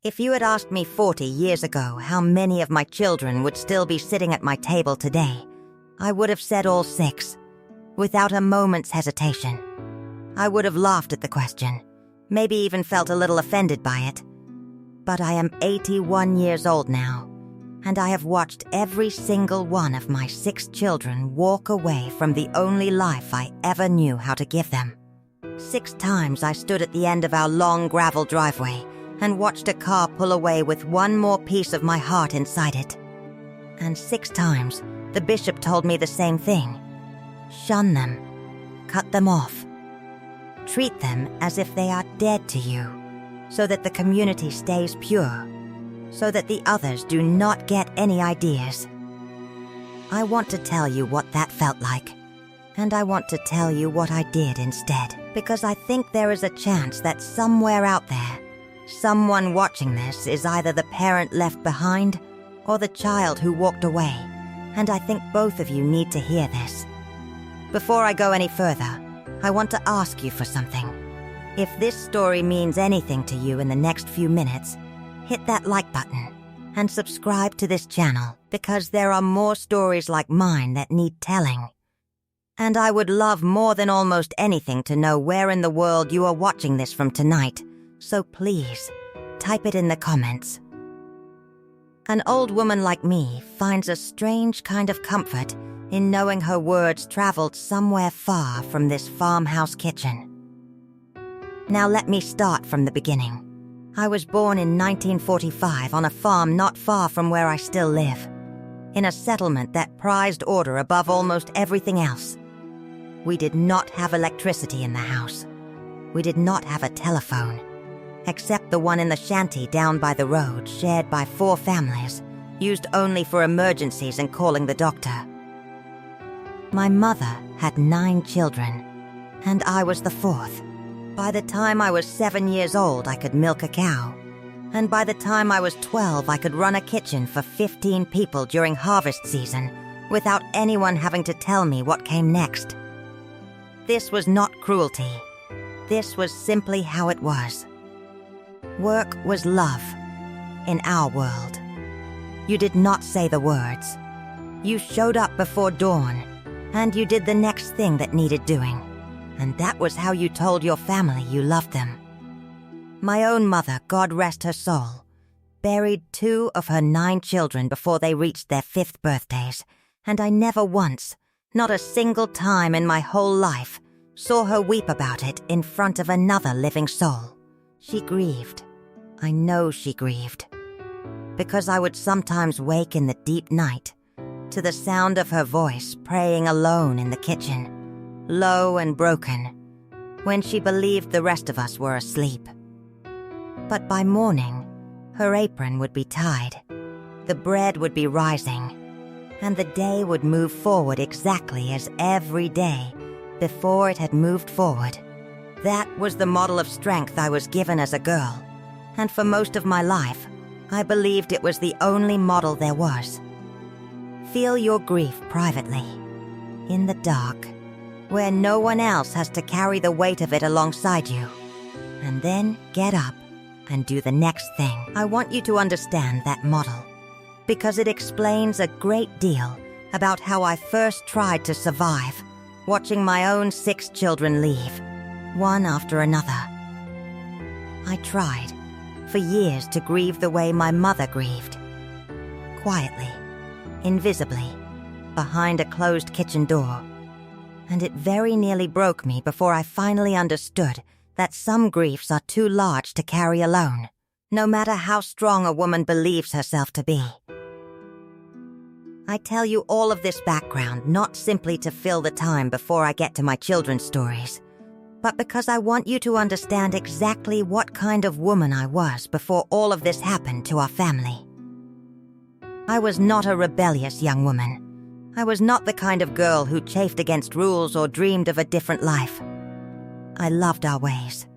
If you had asked me 40 years ago how many of my children would still be sitting at my table today, I would have said all 6, without a moment's hesitation. I would have laughed at the question, maybe even felt a little offended by it. But I am 81 years old now, and I have watched every single one of my 6 children walk away from the only life I ever knew how to give them. 6 times I stood at the end of our long gravel driveway and watched a car pull away with one more piece of my heart inside it. And 6 times, the bishop told me the same thing. Shun them. Cut them off. Treat them as if they are dead to you, so that the community stays pure, so that the others do not get any ideas. I want to tell you what that felt like, and I want to tell you what I did instead, because I think there is a chance that somewhere out there, someone watching this is either the parent left behind or the child who walked away, and I think both of you need to hear this. Before I go any further, I want to ask you for something. If this story means anything to you in the next few minutes, hit that like button and subscribe to this channel, because there are more stories like mine that need telling. And I would love more than almost anything to know where in the world you are watching this from tonight. So please, type it in the comments. An old woman like me finds a strange kind of comfort in knowing her words traveled somewhere far from this farmhouse kitchen. Now let me start from the beginning. I was born in 1945 on a farm not far from where I still live, in a settlement that prized order above almost everything else. We did not have electricity in the house. We did not have a telephone, except the one in the shanty down by the road, shared by 4 families, used only for emergencies and calling the doctor. My mother had 9 children, and I was the 4th. By the time I was 7 years old, I could milk a cow, and by the time I was 12, I could run a kitchen for 15 people during harvest season without anyone having to tell me what came next. This was not cruelty. This was simply how it was. Work was love in our world. You did not say the words. You showed up before dawn, and you did the next thing that needed doing. And that was how you told your family you loved them. My own mother, God rest her soul, buried 2 of her 9 children before they reached their 5th birthdays, and I never once, not a single time in my whole life, saw her weep about it in front of another living soul. She grieved. I know she grieved. Because I would sometimes wake in the deep night to the sound of her voice praying alone in the kitchen, low and broken, when she believed the rest of us were asleep. But by morning, her apron would be tied, the bread would be rising, and the day would move forward exactly as every day before it had moved forward. That was the model of strength I was given as a girl, and for most of my life, I believed it was the only model there was. Feel your grief privately, in the dark, where no one else has to carry the weight of it alongside you, and then get up and do the next thing. I want you to understand that model, because it explains a great deal about how I first tried to survive, watching my own 6 children leave, one after another. I tried, for years, to grieve the way my mother grieved. Quietly, invisibly, behind a closed kitchen door. And it very nearly broke me before I finally understood that some griefs are too large to carry alone, no matter how strong a woman believes herself to be. I tell you all of this background not simply to fill the time before I get to my children's stories, but because I want you to understand exactly what kind of woman I was before all of this happened to our family. I was not a rebellious young woman. I was not the kind of girl who chafed against rules or dreamed of a different life. I loved our ways.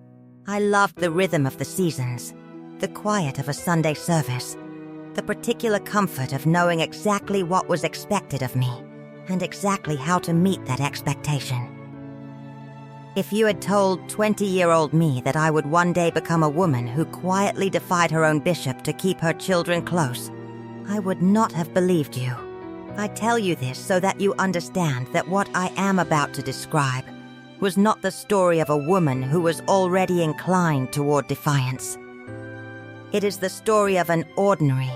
I loved the rhythm of the seasons, the quiet of a Sunday service, the particular comfort of knowing exactly what was expected of me and exactly how to meet that expectation. If you had told 20-year-old me that I would one day become a woman who quietly defied her own bishop to keep her children close, I would not have believed you. I tell you this so that you understand that what I am about to describe was not the story of a woman who was already inclined toward defiance. It is the story of an ordinary,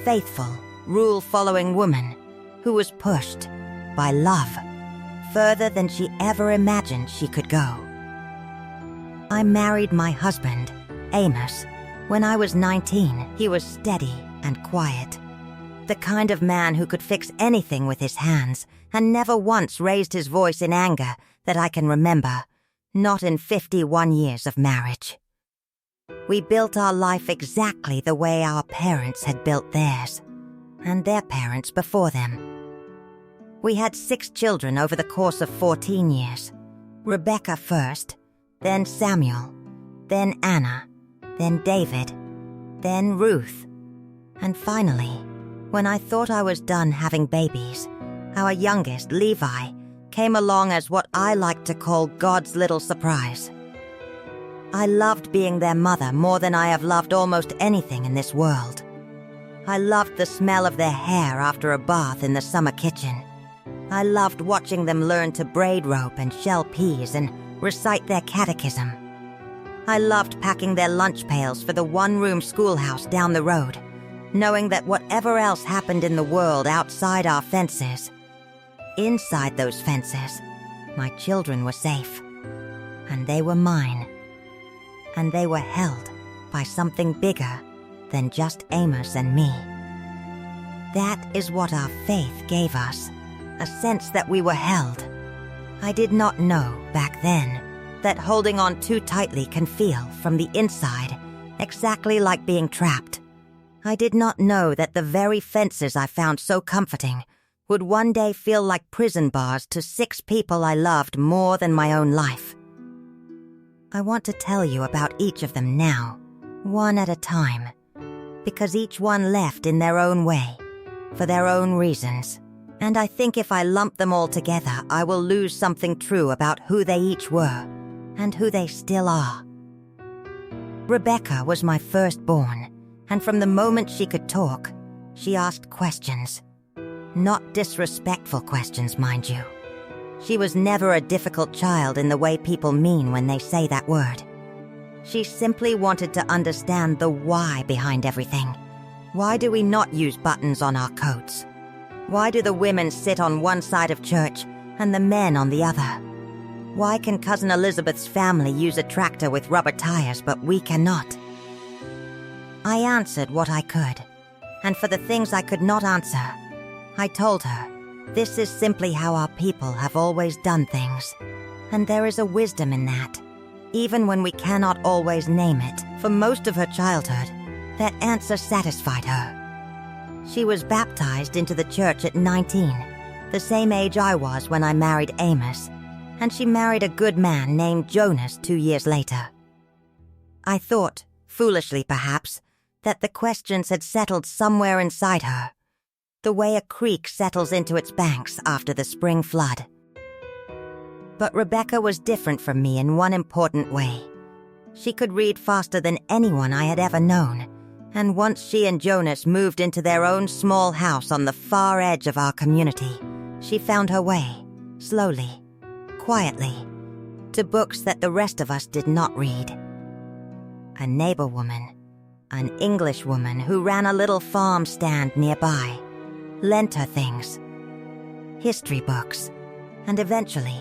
faithful, rule-following woman who was pushed by love further than she ever imagined she could go. I married my husband, Amos. When I was 19, he was steady and quiet. The kind of man who could fix anything with his hands and never once raised his voice in anger that I can remember, not in 51 years of marriage. We built our life exactly the way our parents had built theirs, and their parents before them. We had 6 children over the course of 14 years. Rebecca first, then Samuel, then Anna, then David, then Ruth. And finally, when I thought I was done having babies, our youngest, Levi, came along as what I like to call God's little surprise. I loved being their mother more than I have loved almost anything in this world. I loved the smell of their hair after a bath in the summer kitchen. I loved watching them learn to braid rope and shell peas and recite their catechism. I loved packing their lunch pails for the one-room schoolhouse down the road, knowing that whatever else happened in the world outside our fences, inside those fences, my children were safe. And they were mine. And they were held by something bigger than just Amos and me. That is what our faith gave us, a sense that we were held. I did not know back then that holding on too tightly can feel, from the inside, exactly like being trapped. I did not know that the very fences I found so comforting would one day feel like prison bars to 6 people I loved more than my own life. I want to tell you about each of them now, one at a time, because each one left in their own way, for their own reasons. And I think if I lump them all together, I will lose something true about who they each were and who they still are. Rebecca was my firstborn, and from the moment she could talk, she asked questions. Not disrespectful questions, mind you. She was never a difficult child in the way people mean when they say that word. She simply wanted to understand the why behind everything. Why do we not use buttons on our coats? Why do the women sit on one side of church and the men on the other? Why can Cousin Elizabeth's family use a tractor with rubber tires but we cannot? I answered what I could, and for the things I could not answer, I told her, this is simply how our people have always done things, and there is a wisdom in that, even when we cannot always name it. For most of her childhood, that answer satisfied her. She was baptized into the church at 19, the same age I was when I married Amos, and she married a good man named Jonas 2 years later. I thought, foolishly perhaps, that the questions had settled somewhere inside her, the way a creek settles into its banks after the spring flood. But Rebecca was different from me in one important way. She could read faster than anyone I had ever known, and once she and Jonas moved into their own small house on the far edge of our community, she found her way, slowly, quietly, to books that the rest of us did not read. A neighbor woman, an English woman who ran a little farm stand nearby, lent her things, history books, and eventually,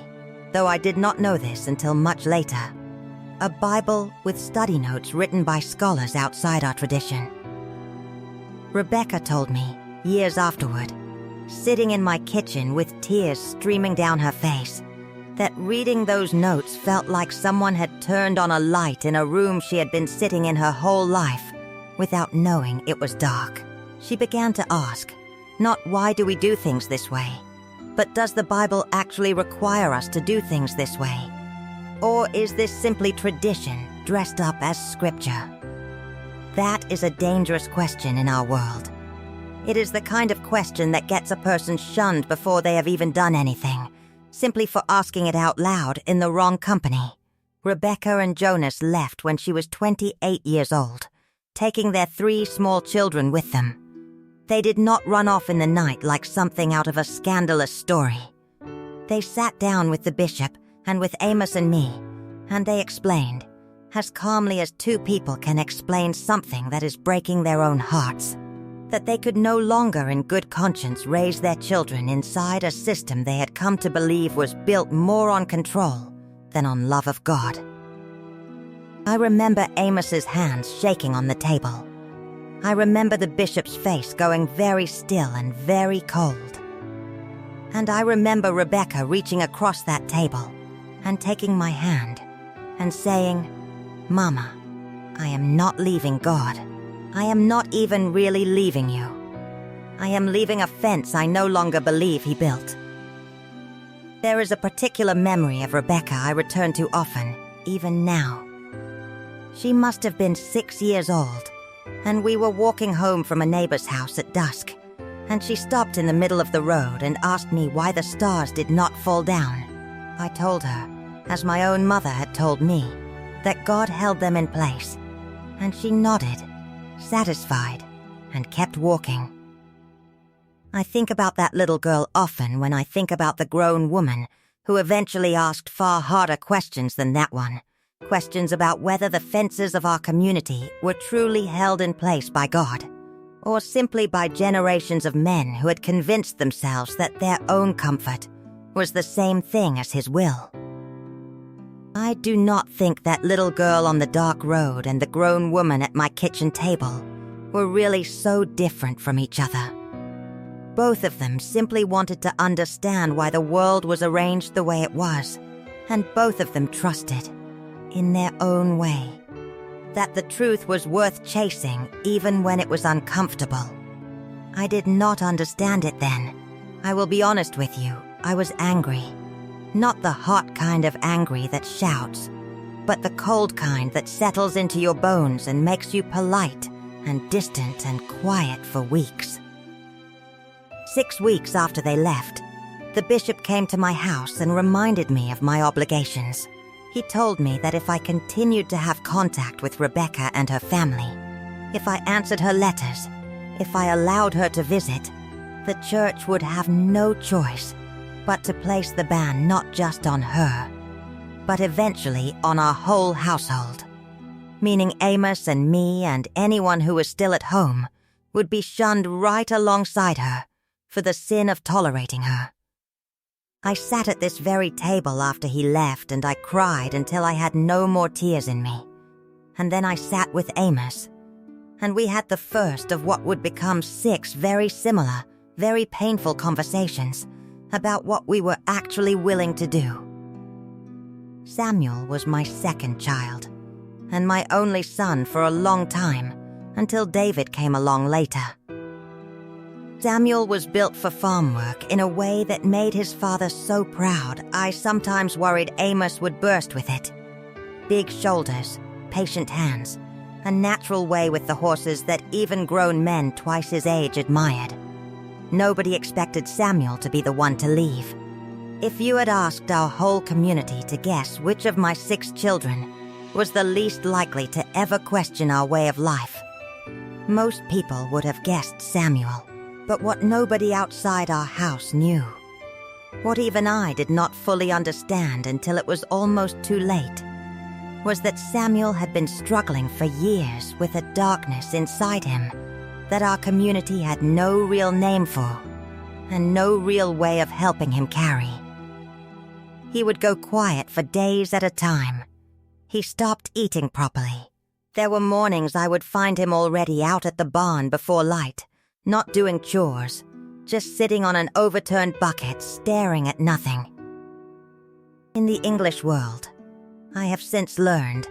though I did not know this until much later, a Bible with study notes written by scholars outside our tradition. Rebecca told me, years afterward, sitting in my kitchen with tears streaming down her face, that reading those notes felt like someone had turned on a light in a room she had been sitting in her whole life without knowing it was dark. She began to ask, not why do we do things this way, but does the Bible actually require us to do things this way? Or is this simply tradition dressed up as scripture? That is a dangerous question in our world. It is the kind of question that gets a person shunned before they have even done anything, simply for asking it out loud in the wrong company. Rebecca and Jonas left when she was 28 years old, taking their 3 small children with them. They did not run off in the night like something out of a scandalous story. They sat down with the bishop and with Amos and me, and they explained, as calmly as 2 people can explain something that is breaking their own hearts, that they could no longer in good conscience raise their children inside a system they had come to believe was built more on control than on love of God. I remember Amos's hands shaking on the table. I remember the bishop's face going very still and very cold. And I remember Rebecca reaching across that table and taking my hand and saying, "Mama, I am not leaving God. I am not even really leaving you. I am leaving a fence I no longer believe he built." There is a particular memory of Rebecca I return to often, even now. She must have been 6 years old, and we were walking home from a neighbor's house at dusk, and she stopped in the middle of the road and asked me why the stars did not fall down. I told her, as my own mother had told me, that God held them in place, and she nodded, satisfied, and kept walking. I think about that little girl often when I think about the grown woman who eventually asked far harder questions than that one. Questions about whether the fences of our community were truly held in place by God, or simply by generations of men who had convinced themselves that their own comfort was the same thing as His will. I do not think that little girl on the dark road and the grown woman at my kitchen table were really so different from each other. Both of them simply wanted to understand why the world was arranged the way it was, and both of them trusted, in their own way, that the truth was worth chasing even when it was uncomfortable. I did not understand it then. I will be honest with you, I was angry. Not the hot kind of angry that shouts, but the cold kind that settles into your bones and makes you polite and distant and quiet for weeks. 6 weeks after they left, the bishop came to my house and reminded me of my obligations. He told me that if I continued to have contact with Rebecca and her family, if I answered her letters, if I allowed her to visit, the church would have no choice but to place the ban not just on her, but eventually on our whole household, meaning Amos and me and anyone who was still at home would be shunned right alongside her for the sin of tolerating her. I sat at this very table after he left and I cried until I had no more tears in me. And then I sat with Amos, and we had the first of what would become 6 very similar, very painful conversations about what we were actually willing to do. Samuel was my second child, and my only son for a long time, until David came along later. Samuel was built for farm work in a way that made his father so proud I sometimes worried Amos would burst with it. Big shoulders, patient hands, a natural way with the horses that even grown men twice his age admired. Nobody expected Samuel to be the one to leave. If you had asked our whole community to guess which of my 6 children was the least likely to ever question our way of life, most people would have guessed Samuel. But what nobody outside our house knew, what even I did not fully understand until it was almost too late, was that Samuel had been struggling for years with a darkness inside him that our community had no real name for and no real way of helping him carry. He would go quiet for days at a time. He stopped eating properly. There were mornings I would find him already out at the barn before light, not doing chores, just sitting on an overturned bucket staring at nothing. In the English world, I have since learned,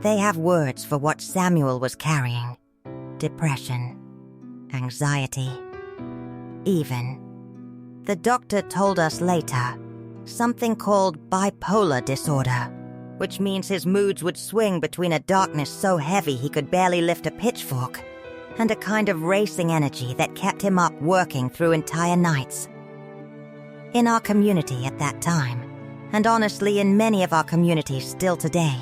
they have words for what Samuel was carrying: depression, anxiety, even. The doctor told us later, something called bipolar disorder, which means his moods would swing between a darkness so heavy he could barely lift a pitchfork and a kind of racing energy that kept him up working through entire nights. In our community at that time, and honestly in many of our communities still today,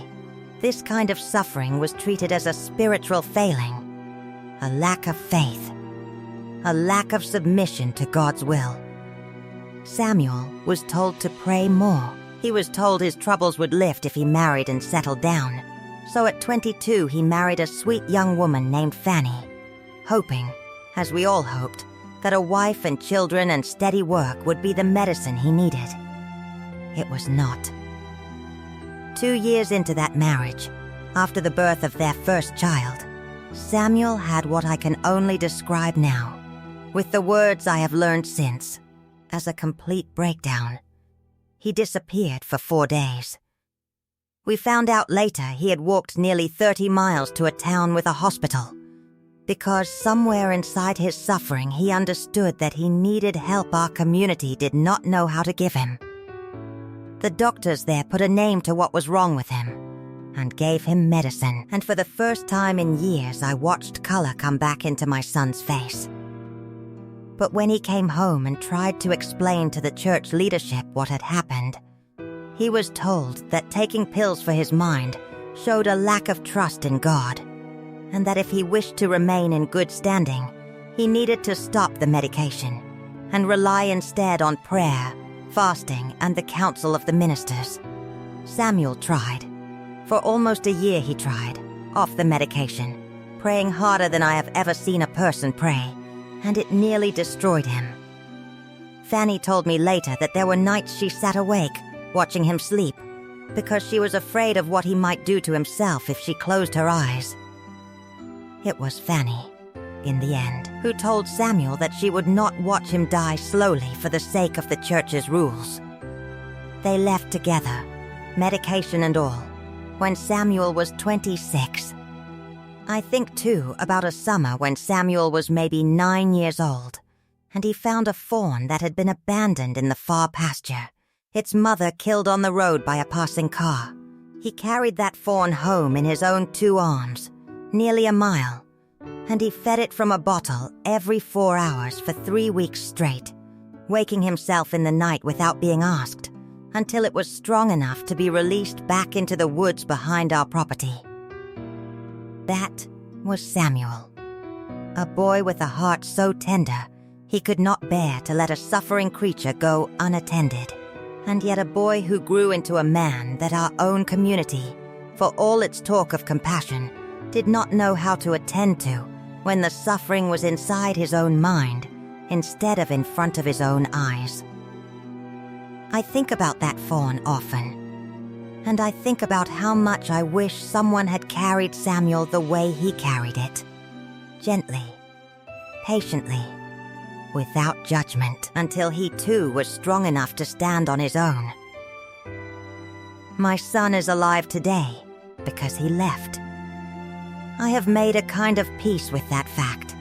this kind of suffering was treated as a spiritual failing, a lack of faith, a lack of submission to God's will. Samuel was told to pray more. He was told his troubles would lift if he married and settled down. So at 22, he married a sweet young woman named Fanny, hoping, as we all hoped, that a wife and children and steady work would be the medicine he needed. It was not. 2 years into that marriage, after the birth of their first child, Samuel had what I can only describe now, with the words I have learned since, as a complete breakdown. He disappeared for 4 days. We found out later he had walked nearly 30 miles to a town with a hospital, because somewhere inside his suffering he understood that he needed help our community did not know how to give him. The doctors there put a name to what was wrong with him and gave him medicine, and for the first time in years I watched color come back into my son's face. But when he came home and tried to explain to the church leadership what had happened, he was told that taking pills for his mind showed a lack of trust in God, and that if he wished to remain in good standing, he needed to stop the medication and rely instead on prayer, fasting, and the counsel of the ministers. Samuel tried. For almost a year he tried, off the medication, praying harder than I have ever seen a person pray, and it nearly destroyed him. Fanny told me later that there were nights she sat awake, watching him sleep, because she was afraid of what he might do to himself if she closed her eyes. It was Fanny, in the end, who told Samuel that she would not watch him die slowly for the sake of the church's rules. They left together, medication and all, when Samuel was 26. I think, too, about a summer when Samuel was maybe 9 years old, and he found a fawn that had been abandoned in the far pasture, its mother killed on the road by a passing car. He carried that fawn home in his own 2 arms, nearly a mile, and he fed it from a bottle every 4 hours for 3 weeks straight, waking himself in the night without being asked, until it was strong enough to be released back into the woods behind our property. That was Samuel, a boy with a heart so tender he could not bear to let a suffering creature go unattended, and yet a boy who grew into a man that our own community, for all its talk of compassion, did not know how to attend to when the suffering was inside his own mind instead of in front of his own eyes. I think about that fawn often, and I think about how much I wish someone had carried Samuel the way he carried it, gently, patiently, without judgment, until he too was strong enough to stand on his own. My son is alive today because he left. I have made a kind of peace with that fact,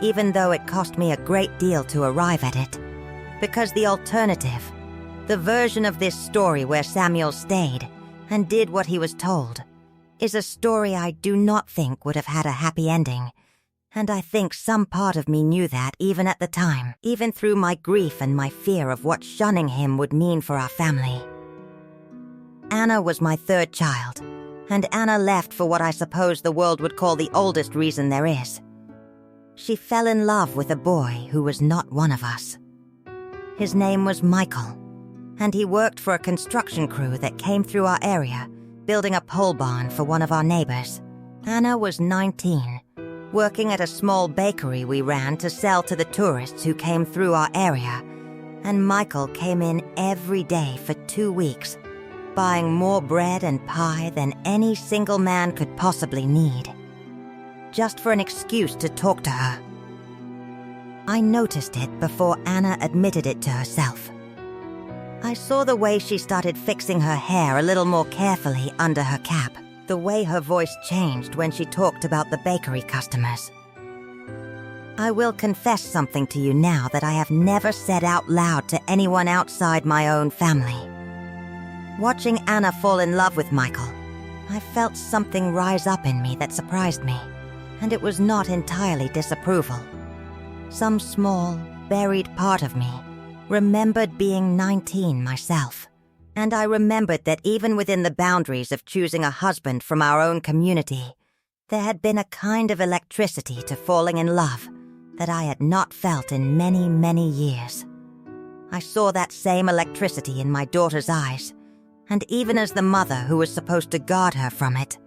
even though it cost me a great deal to arrive at it, because the alternative, the version of this story where Samuel stayed and did what he was told, is a story I do not think would have had a happy ending, and I think some part of me knew that even at the time, even through my grief and my fear of what shunning him would mean for our family. Anna was my 3rd child, and Anna left for what I suppose the world would call the oldest reason there is. She fell in love with a boy who was not one of us. His name was Michael, and he worked for a construction crew that came through our area, building a pole barn for one of our neighbors. Anna was 19, working at a small bakery we ran to sell to the tourists who came through our area, and Michael came in every day for 2 weeks, buying more bread and pie than any single man could possibly need, just for an excuse to talk to her. I noticed it before Anna admitted it to herself. I saw the way she started fixing her hair a little more carefully under her cap, the way her voice changed when she talked about the bakery customers. I will confess something to you now that I have never said out loud to anyone outside my own family. Watching Anna fall in love with Michael, I felt something rise up in me that surprised me, and it was not entirely disapproval. Some small, buried part of me remembered being 19 myself. And I remembered that even within the boundaries of choosing a husband from our own community, there had been a kind of electricity to falling in love that I had not felt in many, many years. I saw that same electricity in my daughter's eyes, and even as the mother who was supposed to guard her from it,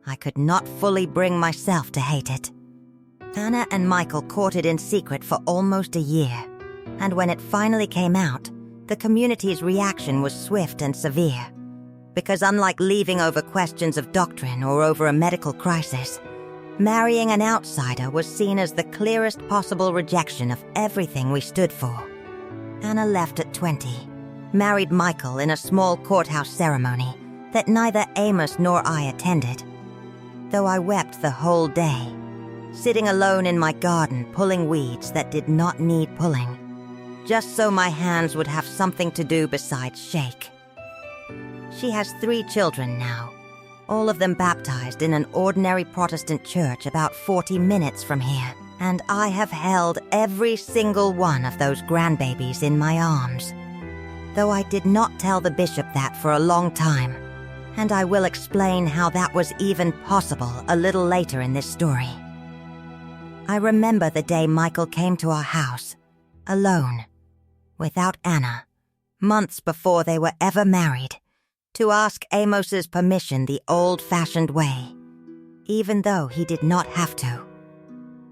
I could not fully bring myself to hate it. Anna and Michael courted in secret for almost a year, and when it finally came out, the community's reaction was swift and severe. Because unlike leaving over questions of doctrine or over a medical crisis, marrying an outsider was seen as the clearest possible rejection of everything we stood for. Anna left at 20, married Michael in a small courthouse ceremony that neither Amos nor I attended. Though I wept the whole day, sitting alone in my garden pulling weeds that did not need pulling, just so my hands would have something to do besides shake. She has 3 children now, all of them baptized in an ordinary Protestant church about 40 minutes from here, and I have held every single one of those grandbabies in my arms. Though I did not tell the bishop that for a long time, and I will explain how that was even possible a little later in this story. I remember the day Michael came to our house, alone, without Anna, months before they were ever married, to ask Amos's permission the old-fashioned way, even though he did not have to.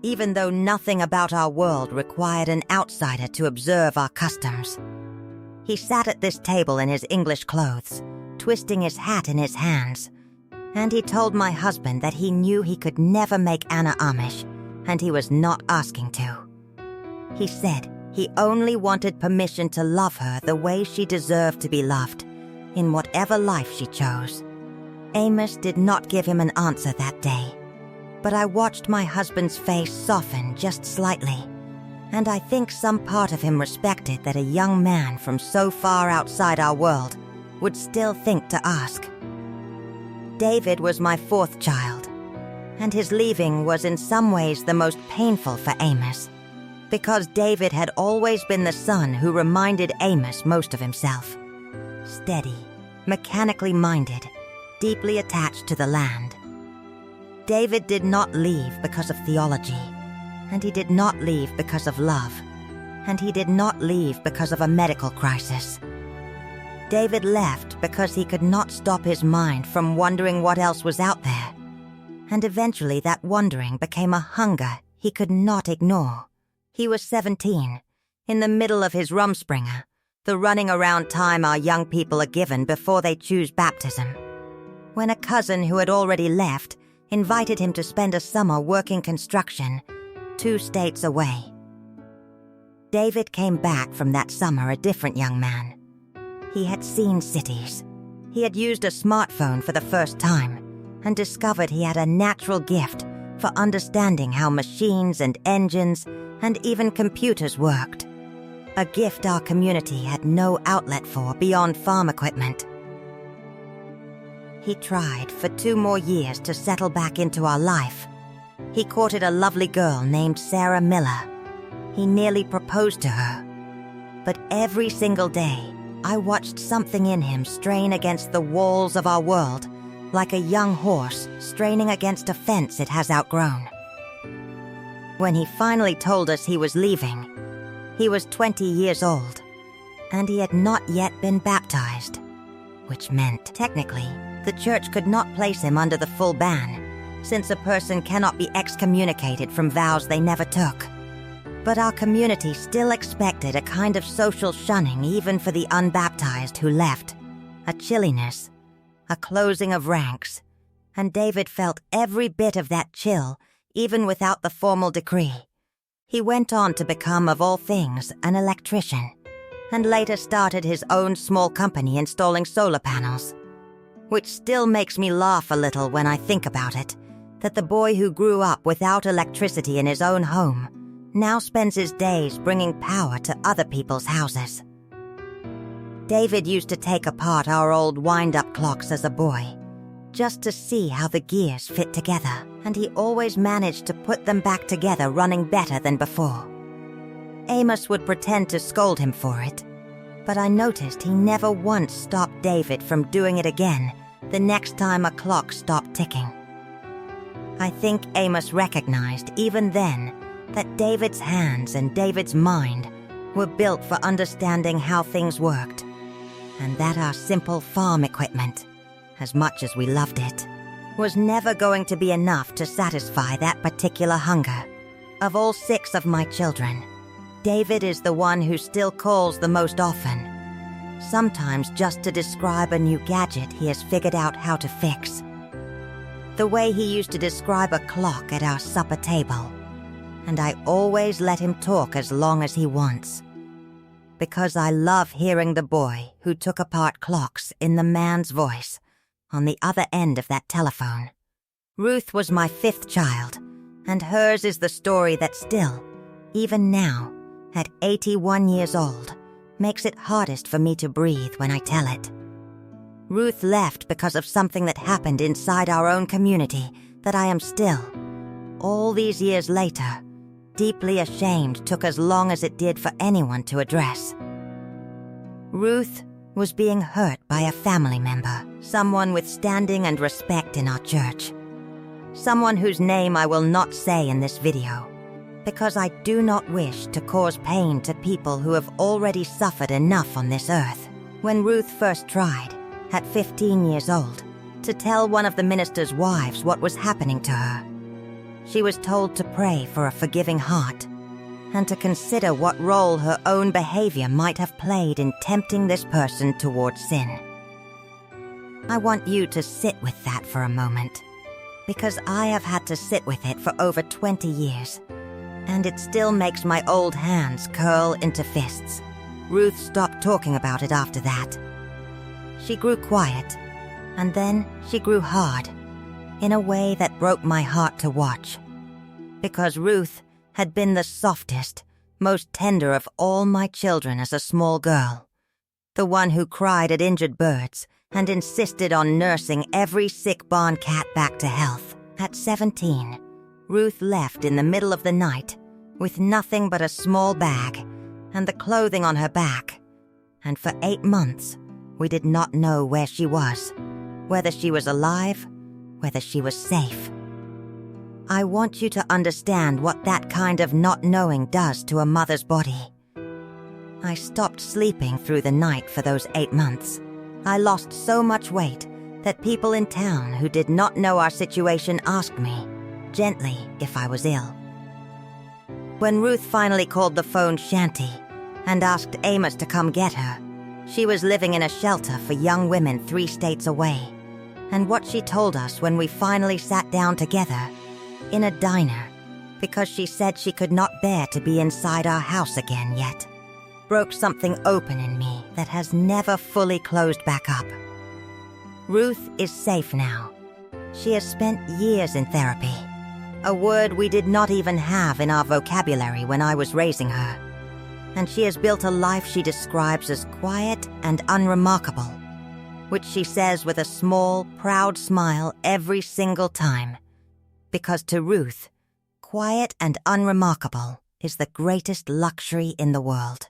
Even though nothing about our world required an outsider to observe our customs. He sat at this table in his English clothes, twisting his hat in his hands, and he told my husband that he knew he could never make Anna Amish, and he was not asking to. He said he only wanted permission to love her the way she deserved to be loved, in whatever life she chose. Amos did not give him an answer that day, but I watched my husband's face soften just slightly, and I think some part of him respected that a young man from so far outside our world would still think to ask. David was my 4th child, and his leaving was in some ways the most painful for Amos, because David had always been the son who reminded Amos most of himself. Steady, mechanically minded, deeply attached to the land. David did not leave because of theology, and he did not leave because of love, and he did not leave because of a medical crisis. David left because he could not stop his mind from wondering what else was out there, and eventually that wondering became a hunger he could not ignore. He was 17, in the middle of his Rumspringer, the running around time our young people are given before they choose baptism, when a cousin who had already left invited him to spend a summer working construction 2 states away. David came back from that summer a different young man. He had seen cities. He had used a smartphone for the first time and discovered he had a natural gift for understanding how machines and engines and even computers worked. A gift our community had no outlet for beyond farm equipment. He tried for 2 more years to settle back into our life. He courted a lovely girl named Sarah Miller. He nearly proposed to her. But every single day, I watched something in him strain against the walls of our world, like a young horse straining against a fence it has outgrown. When he finally told us he was leaving, he was 20 years old, and he had not yet been baptized, which meant, technically, the church could not place him under the full ban, since a person cannot be excommunicated from vows they never took. But our community still expected a kind of social shunning even for the unbaptized who left, a chilliness, a closing of ranks, and David felt every bit of that chill, even without the formal decree. He went on to become, of all things, an electrician, and later started his own small company installing solar panels. Which still makes me laugh a little when I think about it, that the boy who grew up without electricity in his own home now spends his days bringing power to other people's houses. David used to take apart our old wind-up clocks as a boy, just to see how the gears fit together, and he always managed to put them back together running better than before. Amos would pretend to scold him for it, but I noticed he never once stopped David from doing it again the next time a clock stopped ticking. I think Amos recognized even then that David's hands and David's mind were built for understanding how things worked, and that our simple farm equipment, as much as we loved it, was never going to be enough to satisfy that particular hunger. Of all 6 of my children, David is the one who still calls the most often, sometimes just to describe a new gadget he has figured out how to fix. The way he used to describe a clock at our supper table, and I always let him talk as long as he wants, because I love hearing the boy who took apart clocks in the man's voice on the other end of that telephone. Ruth was my 5th child, and hers is the story that still, even now, at 81 years old, makes it hardest for me to breathe when I tell it. Ruth left because of something that happened inside our own community that I am still, all these years later, deeply ashamed took as long as it did for anyone to address. Ruth was being hurt by a family member, someone with standing and respect in our church. Someone whose name I will not say in this video, because I do not wish to cause pain to people who have already suffered enough on this earth. When Ruth first tried, at 15 years old, to tell one of the minister's wives what was happening to her, she was told to pray for a forgiving heart and to consider what role her own behavior might have played in tempting this person towards sin. I want you to sit with that for a moment, because I have had to sit with it for over 20 years, and it still makes my old hands curl into fists. Ruth stopped talking about it after that. She grew quiet, and then she grew hard, in a way that broke my heart to watch, because Ruth had been the softest, most tender of all my children as a small girl, the one who cried at injured birds and insisted on nursing every sick barn cat back to health. At 17, Ruth left in the middle of the night with nothing but a small bag and the clothing on her back, and for 8 months we did not know where she was, whether she was alive, whether she was safe. I want you to understand what that kind of not knowing does to a mother's body. I stopped sleeping through the night for those 8 months. I lost so much weight that people in town who did not know our situation asked me, gently, if I was ill. When Ruth finally called the phone shanty and asked Amos to come get her, she was living in a shelter for young women 3 states away. And what she told us when we finally sat down together in a diner, because she said she could not bear to be inside our house again yet, broke something open in me that has never fully closed back up. Ruth is safe now. She has spent years in therapy, a word we did not even have in our vocabulary when I was raising her. And she has built a life she describes as quiet and unremarkable, which she says with a small, proud smile every single time. Because to Ruth, quiet and unremarkable is the greatest luxury in the world.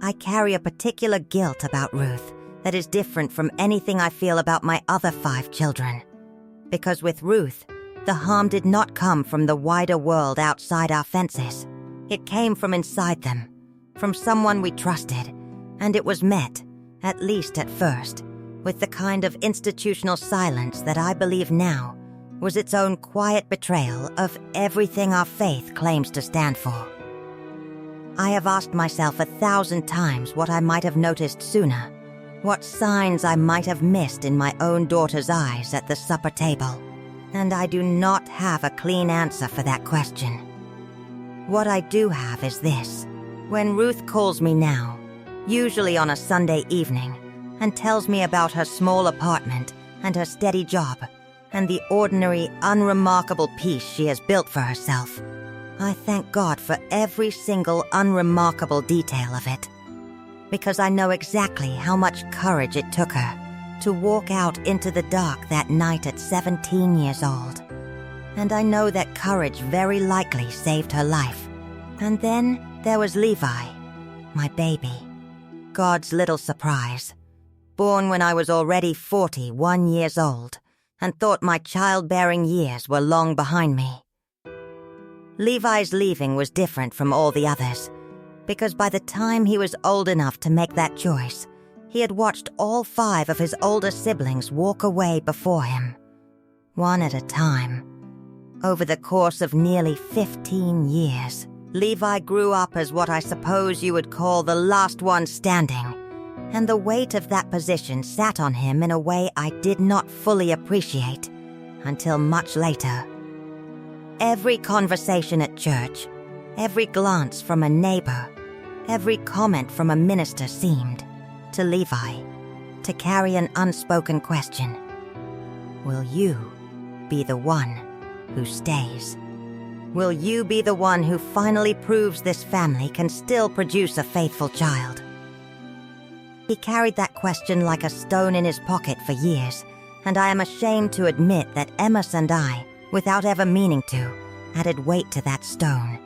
I carry a particular guilt about Ruth that is different from anything I feel about my other 5 children. Because with Ruth, the harm did not come from the wider world outside our fences. It came from inside them, from someone we trusted, and it was met, at least at first, with the kind of institutional silence that I believe now was its own quiet betrayal of everything our faith claims to stand for. I have asked myself 1,000 times what I might have noticed sooner, what signs I might have missed in my own daughter's eyes at the supper table, and I do not have a clean answer for that question. What I do have is this. When Ruth calls me now, usually on a Sunday evening, and tells me about her small apartment and her steady job, and the ordinary, unremarkable peace she has built for herself, I thank God for every single unremarkable detail of it, because I know exactly how much courage it took her to walk out into the dark that night at 17 years old. And I know that courage very likely saved her life, And then there was Levi, my baby, God's little surprise, born when I was already 41 years old and thought my childbearing years were long behind me. Levi's leaving was different from all the others, because by the time he was old enough to make that choice, he had watched all 5 of his older siblings walk away before him, one at a time. Over the course of nearly 15 years, Levi grew up as what I suppose you would call the last one standing, and the weight of that position sat on him in a way I did not fully appreciate until much later. Every conversation at church, every glance from a neighbor, every comment from a minister seemed, to Levi, to carry an unspoken question. Will you be the one who stays? Will you be the one who finally proves this family can still produce a faithful child? He carried that question like a stone in his pocket for years, and I am ashamed to admit that Amos and I, without ever meaning to, added weight to that stone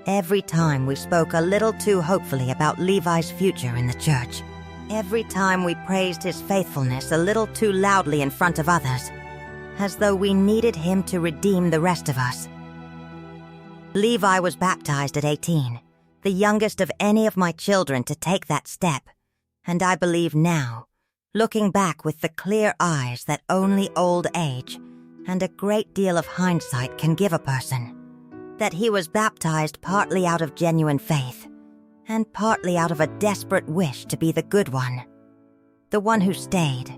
every time we spoke a little too hopefully about Levi's future in the church. Every time we praised his faithfulness a little too loudly in front of others, as though we needed him to redeem the rest of us. Levi was baptized at 18, the youngest of any of my children to take that step, and I believe now, looking back with the clear eyes that only old age and a great deal of hindsight can give a person, that he was baptized partly out of genuine faith, and partly out of a desperate wish to be the good one, the one who stayed,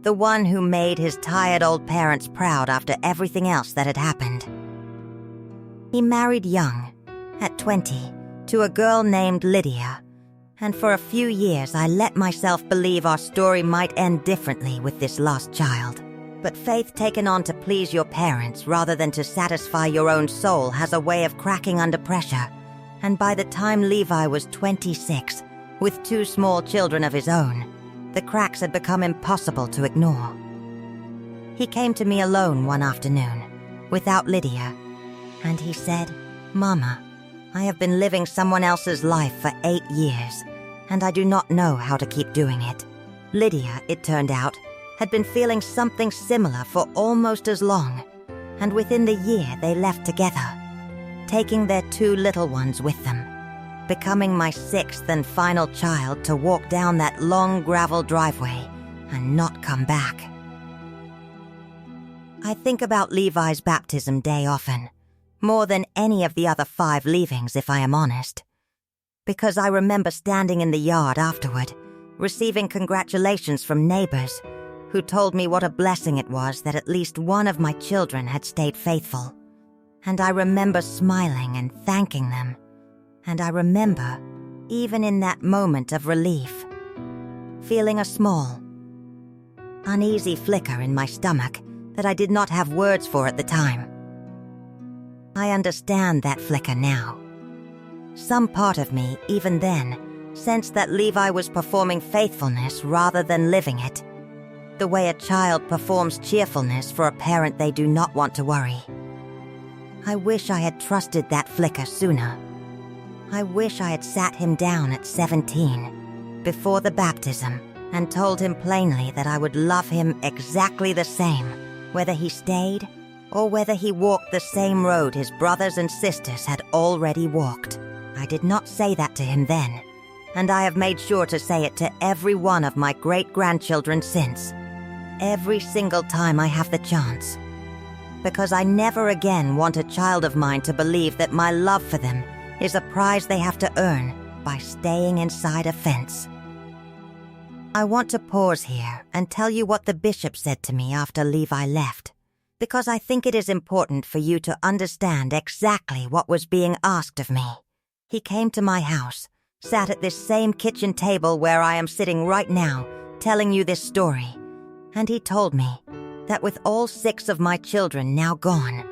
the one who made his tired old parents proud after everything else that had happened. He married young, at 20, to a girl named Lydia, and for a few years I let myself believe our story might end differently with this lost child. But faith taken on to please your parents rather than to satisfy your own soul has a way of cracking under pressure, and by the time Levi was 26, with 2 small children of his own, the cracks had become impossible to ignore. He came to me alone one afternoon, without Lydia, and he said, "Mama, I have been living someone else's life for 8 years, and I do not know how to keep doing it." Lydia, it turned out, had been feeling something similar for almost as long, and within the year they left together, taking their 2 little ones with them, becoming my 6th and final child to walk down that long gravel driveway and not come back. I think about Levi's baptism day often, more than any of the other 5 leavings if I am honest, because I remember standing in the yard afterward, receiving congratulations from neighbors who told me what a blessing it was that at least one of my children had stayed faithful. And I remember smiling and thanking them. And I remember, even in that moment of relief, feeling a small, uneasy flicker in my stomach that I did not have words for at the time. I understand that flicker now. Some part of me, even then, sensed that Levi was performing faithfulness rather than living it, the way a child performs cheerfulness for a parent they do not want to worry. I wish I had trusted that flicker sooner. I wish I had sat him down at 17, before the baptism, and told him plainly that I would love him exactly the same, whether he stayed or whether he walked the same road his brothers and sisters had already walked. I did not say that to him then, and I have made sure to say it to every one of my great-grandchildren since, every single time I have the chance, because I never again want a child of mine to believe that my love for them is a prize they have to earn by staying inside a fence. I want to pause here and tell you what the bishop said to me after Levi left, because I think it is important for you to understand exactly what was being asked of me. He came to my house, sat at this same kitchen table where I am sitting right now, telling you this story, and he told me that with all 6 of my children now gone,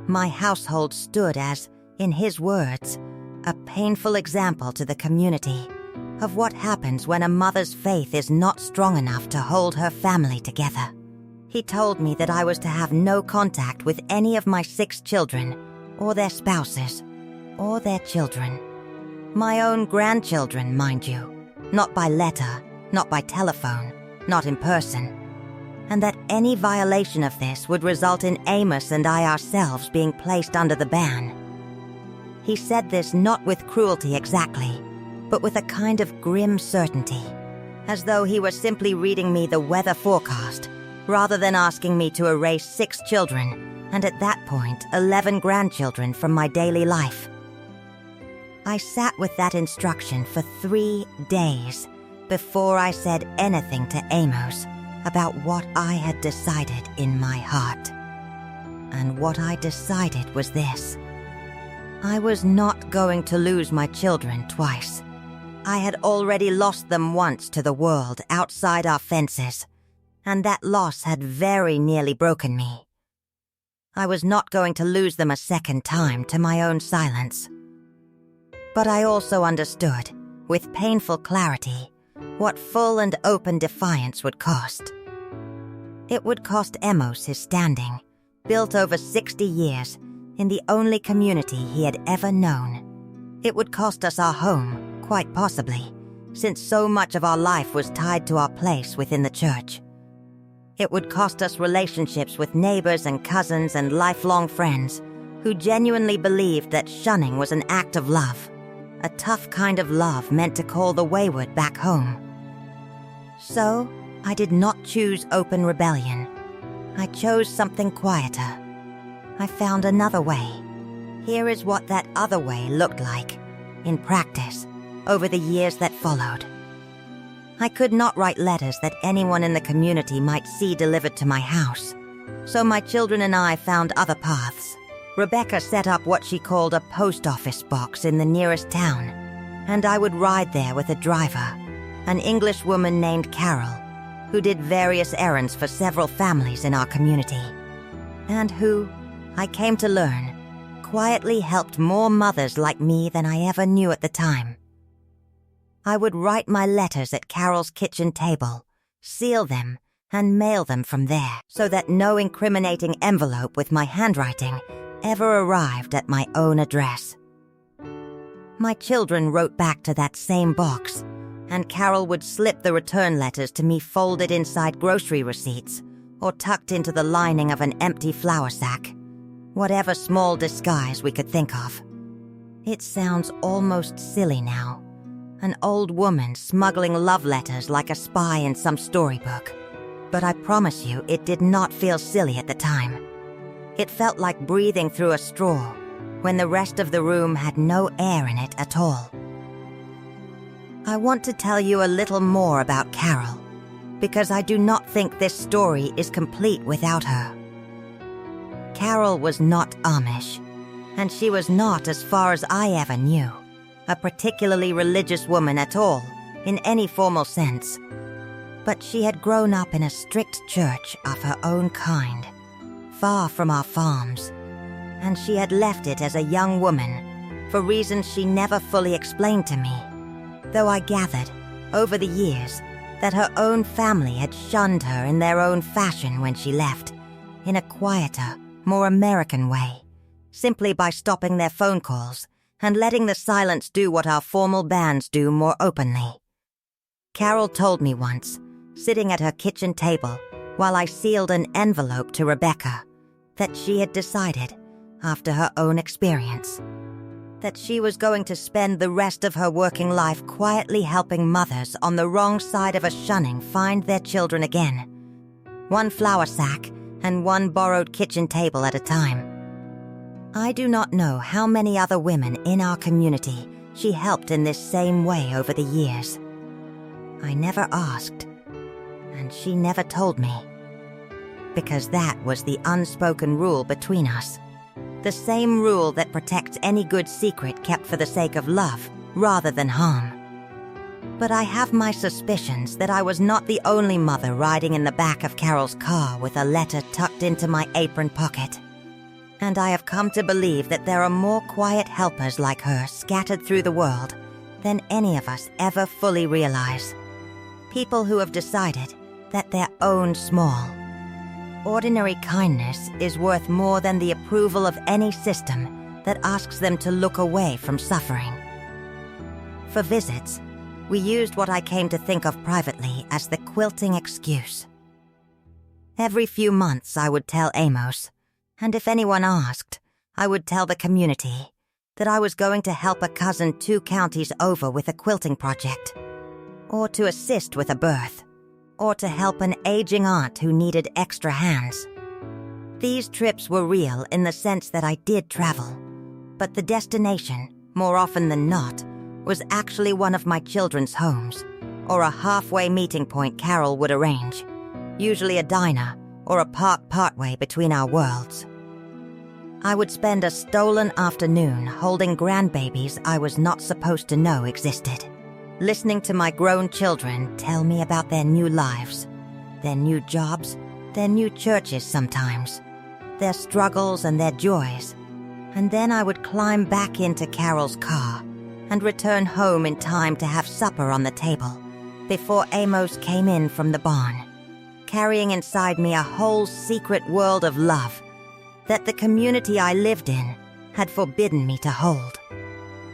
my household stood as, in his words, a painful example to the community of what happens when a mother's faith is not strong enough to hold her family together. He told me that I was to have no contact with any of my 6 children, or their spouses, or their children. My own grandchildren, mind you. Not by letter, not by telephone, not in person. And that any violation of this would result in Amos and I ourselves being placed under the ban. He said this not with cruelty exactly, but with a kind of grim certainty, as though he were simply reading me the weather forecast, rather than asking me to erase 6 children, and at that point 11 grandchildren from my daily life. I sat with that instruction for 3 days before I said anything to Amos about what I had decided in my heart. And what I decided was this. I was not going to lose my children twice. I had already lost them once to the world outside our fences, and that loss had very nearly broken me. I was not going to lose them a second time to my own silence. But I also understood, with painful clarity, what full and open defiance would cost. It would cost Amos his standing, built over 60 years, in the only community he had ever known. It would cost us our home, quite possibly, since so much of our life was tied to our place within the church. It would cost us relationships with neighbors and cousins and lifelong friends who genuinely believed that shunning was an act of love, a tough kind of love meant to call the wayward back home. So, I did not choose open rebellion. I chose something quieter. I found another way. Here is what that other way looked like, in practice, over the years that followed. I could not write letters that anyone in the community might see delivered to my house, so my children and I found other paths. Rebecca set up what she called a post office box in the nearest town, and I would ride there with a driver, an English woman named Carol, who did various errands for several families in our community, and who, I came to learn, quietly helped more mothers like me than I ever knew at the time. I would write my letters at Carol's kitchen table, seal them, and mail them from there, so that no incriminating envelope with my handwriting ever arrived at my own address. My children wrote back to that same box, and Carol would slip the return letters to me folded inside grocery receipts or tucked into the lining of an empty flour sack, whatever small disguise we could think of. It sounds almost silly now, an old woman smuggling love letters like a spy in some storybook, but I promise you it did not feel silly at the time. It felt like breathing through a straw when the rest of the room had no air in it at all. I want to tell you a little more about Carol, because I do not think this story is complete without her. Carol was not Amish, and she was not, as far as I ever knew, a particularly religious woman at all, in any formal sense. But she had grown up in a strict church of her own kind, far from our farms, and she had left it as a young woman for reasons she never fully explained to me, though I gathered, over the years, that her own family had shunned her in their own fashion when she left, in a quieter, more American way, simply by stopping their phone calls and letting the silence do what our formal bans do more openly. Carol told me once, sitting at her kitchen table while I sealed an envelope to Rebecca, that she had decided, after her own experience, that she was going to spend the rest of her working life quietly helping mothers on the wrong side of a shunning find their children again, one flour sack and one borrowed kitchen table at a time. I do not know how many other women in our community she helped in this same way over the years. I never asked, and she never told me, because that was the unspoken rule between us. The same rule that protects any good secret kept for the sake of love rather than harm. But I have my suspicions that I was not the only mother riding in the back of Carol's car with a letter tucked into my apron pocket. And I have come to believe that there are more quiet helpers like her scattered through the world than any of us ever fully realize. People who have decided that their own small, ordinary kindness is worth more than the approval of any system that asks them to look away from suffering. For visits, we used what I came to think of privately as the quilting excuse. Every few months I would tell Amos, and if anyone asked, I would tell the community that I was going to help a cousin 2 counties over with a quilting project, or to assist with a birth, or to help an aging aunt who needed extra hands. These trips were real in the sense that I did travel, but the destination, more often than not, was actually one of my children's homes, or a halfway meeting point Carol would arrange, usually a diner or a park partway between our worlds. I would spend a stolen afternoon holding grandbabies I was not supposed to know existed, listening to my grown children tell me about their new lives, their new jobs, their new churches sometimes, their struggles and their joys, and then I would climb back into Carol's car and return home in time to have supper on the table before Amos came in from the barn, carrying inside me a whole secret world of love that the community I lived in had forbidden me to hold.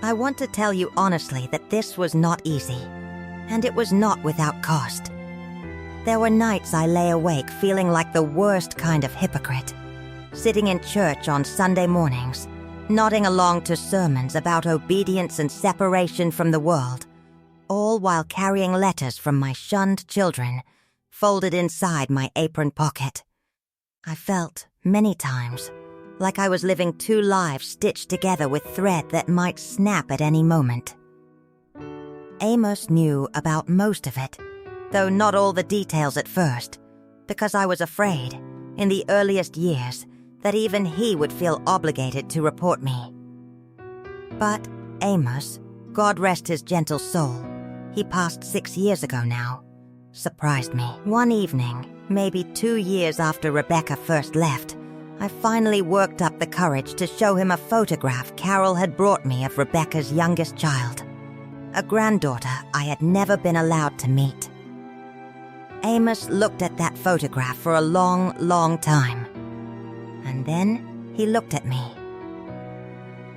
I want to tell you honestly that this was not easy, and it was not without cost. There were nights I lay awake feeling like the worst kind of hypocrite, sitting in church on Sunday mornings, nodding along to sermons about obedience and separation from the world, all while carrying letters from my shunned children folded inside my apron pocket. I felt, many times, like I was living 2 lives stitched together with thread that might snap at any moment. Amos knew about most of it, though not all the details at first, because I was afraid, in the earliest years, that even he would feel obligated to report me. But Amos, God rest his gentle soul, he passed 6 years ago now, surprised me. One evening, maybe 2 years after Rebecca first left, I finally worked up the courage to show him a photograph Carol had brought me of Rebecca's youngest child, a granddaughter I had never been allowed to meet. Amos looked at that photograph for a long, long time. And then he looked at me.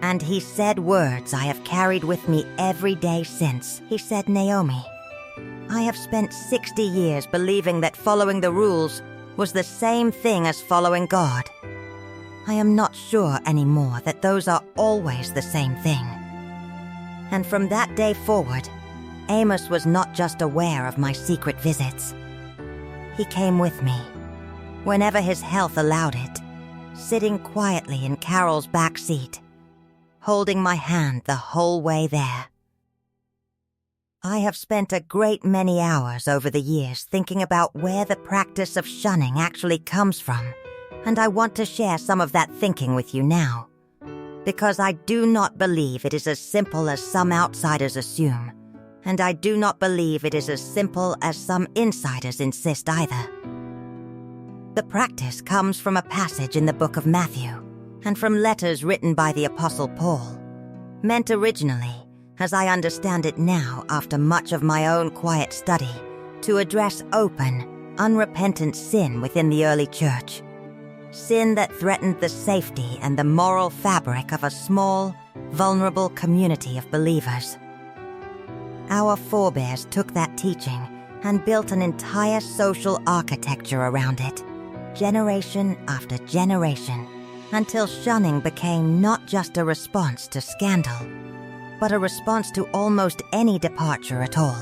And he said words I have carried with me every day since. He said, "Naomi, I have spent 60 years believing that following the rules was the same thing as following God. I am not sure anymore that those are always the same thing." And from that day forward, Amos was not just aware of my secret visits. He came with me, whenever his health allowed it, sitting quietly in Carol's back seat, holding my hand the whole way there. I have spent a great many hours over the years thinking about where the practice of shunning actually comes from, and I want to share some of that thinking with you now, because I do not believe it is as simple as some outsiders assume, and I do not believe it is as simple as some insiders insist either. The practice comes from a passage in the book of Matthew, and from letters written by the Apostle Paul, meant originally, as I understand it now after much of my own quiet study, to address open, unrepentant sin within the early church. Sin that threatened the safety and the moral fabric of a small, vulnerable community of believers. Our forebears took that teaching and built an entire social architecture around it, generation after generation, until shunning became not just a response to scandal, but a response to almost any departure at all,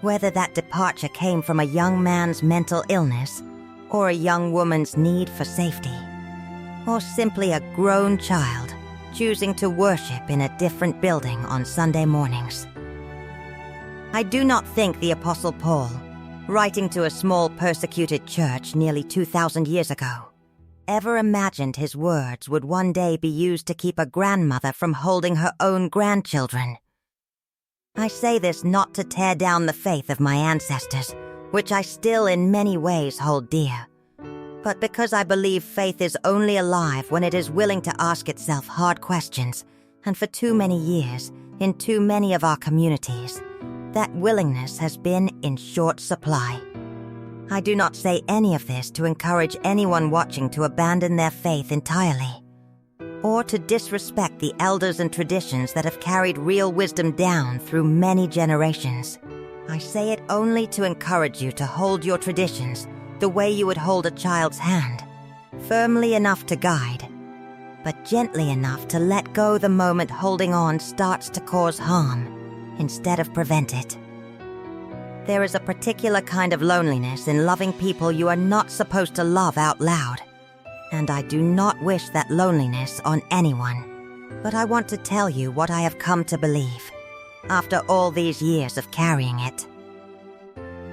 whether that departure came from a young man's mental illness or a young woman's need for safety, or simply a grown child choosing to worship in a different building on Sunday mornings. I do not think the Apostle Paul, writing to a small persecuted church nearly 2,000 years ago, ever imagined his words would one day be used to keep a grandmother from holding her own grandchildren. I say this not to tear down the faith of my ancestors, which I still in many ways hold dear, but because I believe faith is only alive when it is willing to ask itself hard questions, and for too many years, in too many of our communities, that willingness has been in short supply. I do not say any of this to encourage anyone watching to abandon their faith entirely. or to disrespect the elders and traditions that have carried real wisdom down through many generations. I say it only to encourage you to hold your traditions the way you would hold a child's hand, firmly enough to guide, but gently enough to let go the moment holding on starts to cause harm instead of prevent it. There is a particular kind of loneliness in loving people you are not supposed to love out loud, and I do not wish that loneliness on anyone. But I want to tell you what I have come to believe, after all these years of carrying it.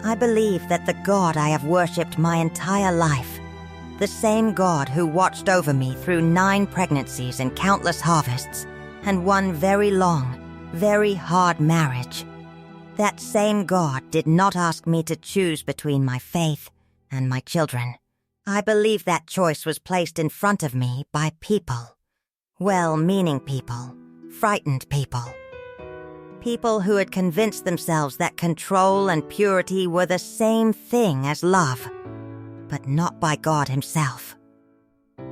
I believe that the God I have worshipped my entire life, the same God who watched over me through 9 pregnancies and countless harvests, and one very long, very hard marriage, that same God did not ask me to choose between my faith and my children. I believe that choice was placed in front of me by people. Well-meaning people, frightened people. People who had convinced themselves that control and purity were the same thing as love, but not by God Himself.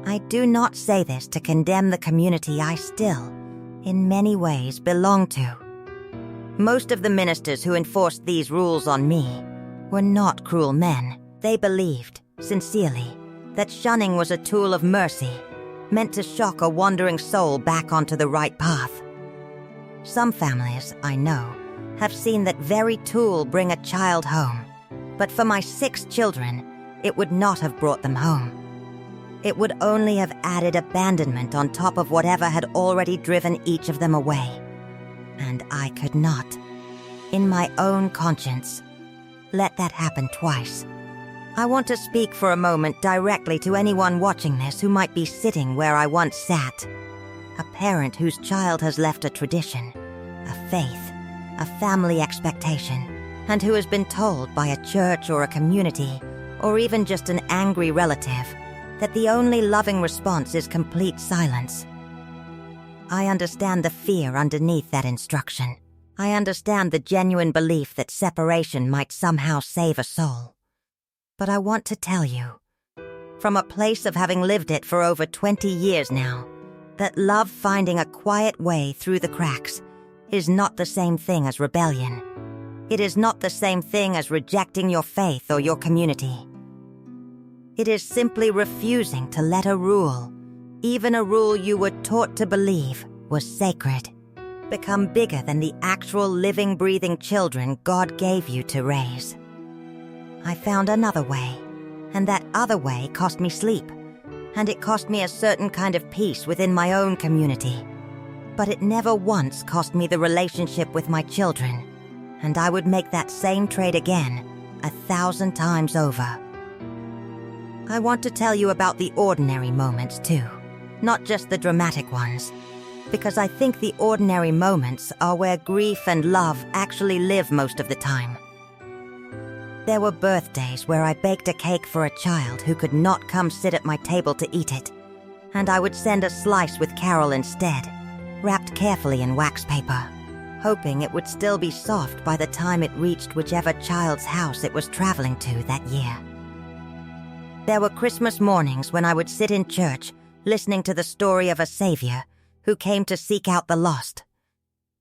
I do not say this to condemn the community I still, in many ways, belong to. Most of the ministers who enforced these rules on me were not cruel men. They believed, sincerely, that shunning was a tool of mercy, meant to shock a wandering soul back onto the right path. Some families, I know, have seen that very tool bring a child home, but for my 6 children, it would not have brought them home. It would only have added abandonment on top of whatever had already driven each of them away. And I could not, in my own conscience, let that happen twice. I want to speak for a moment directly to anyone watching this who might be sitting where I once sat. A parent whose child has left a tradition, a faith, a family expectation, and who has been told by a church or a community, or even just an angry relative, that the only loving response is complete silence. I understand the fear underneath that instruction. I understand the genuine belief that separation might somehow save a soul. But I want to tell you, from a place of having lived it for over 20 years now, that love finding a quiet way through the cracks is not the same thing as rebellion. It is not the same thing as rejecting your faith or your community. It is simply refusing to let a rule, even a rule you were taught to believe was sacred, become bigger than the actual living, breathing children God gave you to raise. I found another way, and that other way cost me sleep, and it cost me a certain kind of peace within my own community. But it never once cost me the relationship with my children, and I would make that same trade again, 1,000 times over. I want to tell you about the ordinary moments too, not just the dramatic ones, because I think the ordinary moments are where grief and love actually live most of the time. There were birthdays where I baked a cake for a child who could not come sit at my table to eat it, and I would send a slice with Carol instead, wrapped carefully in wax paper, hoping it would still be soft by the time it reached whichever child's house it was traveling to that year. There were Christmas mornings when I would sit in church listening to the story of a savior who came to seek out the lost,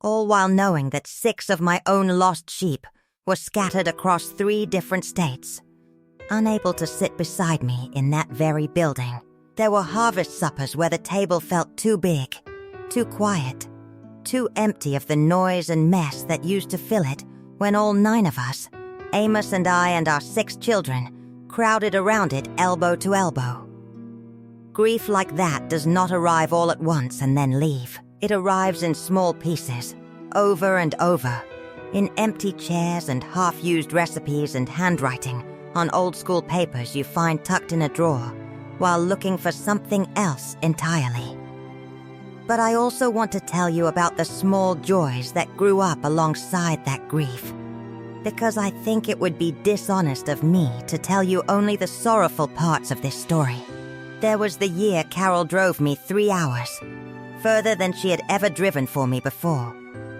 all while knowing that 6 of my own lost sheep were scattered across 3 different states, unable to sit beside me in that very building. There were harvest suppers where the table felt too big, too quiet, too empty of the noise and mess that used to fill it when all 9 of us, Amos and I and our 6 children, crowded around it elbow to elbow. Grief like that does not arrive all at once and then leave. It arrives in small pieces, over and over, in empty chairs and half-used recipes and handwriting on old-school papers you find tucked in a drawer while looking for something else entirely. But I also want to tell you about the small joys that grew up alongside that grief, because I think it would be dishonest of me to tell you only the sorrowful parts of this story. There was the year Carol drove me 3 hours, further than she had ever driven for me before,